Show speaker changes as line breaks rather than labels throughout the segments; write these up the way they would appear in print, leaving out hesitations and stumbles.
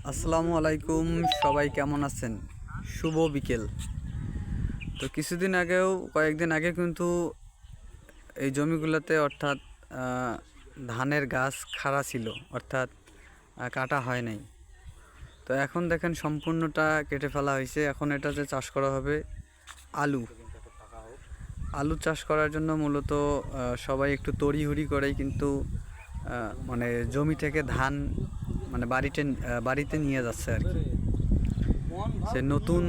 আসসালামু আলাইকুম, সবাই কেমন আছেন? শুভ বিকেল। তো কয়েকদিন আগে কিন্তু এই জমিগুলোতে অর্থাৎ ধানের গাছ খাড়া ছিল, অর্থাৎ কাটা হয় নাই। তো এখন দেখেন সম্পূর্ণটা কেটে ফেলা হয়েছে। এখন এটাতে চাষ করা হবে আলু। আলু চাষ করার জন্য মূলত সবাই একটু তড়িঘড়ি করেই কিন্তু মানে জমি থেকে ধান মানে বাড়িতে নিয়ে যাচ্ছে আর কি। সে নতুন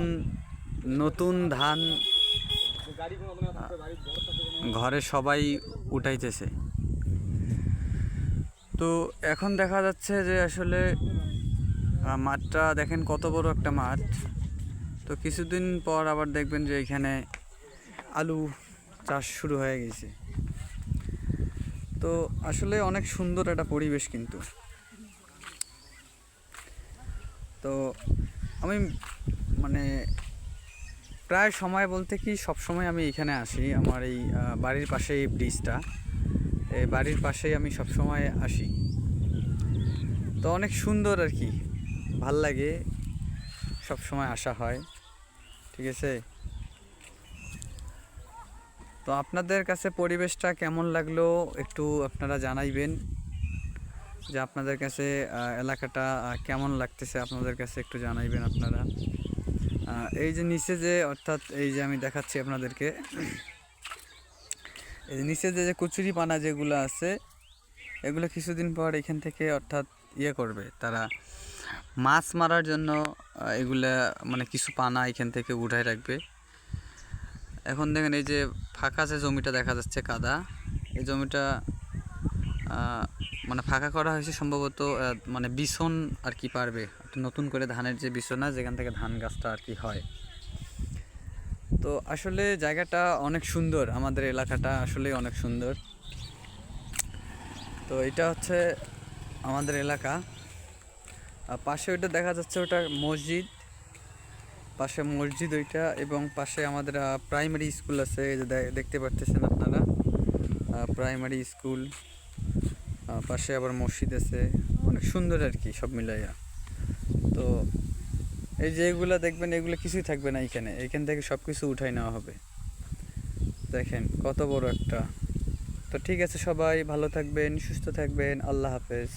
নতুন ধান ঘরে সবাই উঠাইতেছে। তো এখন দেখা যাচ্ছে যে আসলে মাঠটা দেখেন কত বড় একটা মাঠ। তো কিছুদিন পর আবার দেখবেন যে এখানে আলু চাষ শুরু হয়ে গেছে। তো আসলে অনেক সুন্দর একটা পরিবেশ কিন্তু। তো আমি মানে প্রায় সময় বলতে কি সব সময় আমি এখানে আসি। আমার এই বাড়ির পাশে এই ব্রিজটা, এই বাড়ির পাশেই আমি সব সময় আসি। তো অনেক সুন্দর আর কি, ভাল লাগে, সব সময় আসা হয়। ঠিক আছে। তো আপনাদের কাছে পরিবেশটা কেমন লাগলো একটু আপনারা জানাইবেন, যে আপনাদের কাছে এলাকাটা কেমন লাগতেছে আপনাদের কাছে একটু জানাইবেন আপনারা। এই যে নিচে যে অর্থাৎ এই যে আমি দেখাচ্ছি আপনাদেরকে, এই যে নিচে যে কচুরি পানা যেগুলো আছে, এগুলো কিছুদিন পর এখান থেকে অর্থাৎ করবে তারা, মাছ মারার জন্য এগুলা মানে কিছু পানা এখান থেকে উঠায় রাখবে। এখন দেখেন এই যে ফাঁকা যে জমিটা দেখা যাচ্ছে কাদা, এই জমিটা মানে ফাঁকা করা হয়েছে সম্ভবত মানে বিছন আর কি পারবে, নতুন করে ধানের যে বিছনা যেখান থেকে ধান গাছটা আর কি হয়। তো আসলে জায়গাটা অনেক সুন্দর, আমাদের এলাকাটা আসলে অনেক সুন্দর। তো এটা হচ্ছে আমাদের এলাকা। পাশে ওইটা দেখা যাচ্ছে, ওটা মসজিদ, পাশে মসজিদ ওইটা, এবং পাশে আমাদের প্রাইমারি স্কুল আছে, এই যে দেখতে পাচ্ছেন আপনারা, প্রাইমারি স্কুল। পাশে আবার মসজিদ আছে, অনেক সুন্দর আর কি সব মিলাইয়া। তো এই যে এগুলা দেখবেন, এগুলো কিছুই থাকবে না এখান থেকে সব কিছু উঠাই নেওয়া হবে। দেখেন কত বড় একটা। তো ঠিক আছে, সবাই ভালো থাকবেন, সুস্থ থাকবেন, আল্লাহ হাফেজ।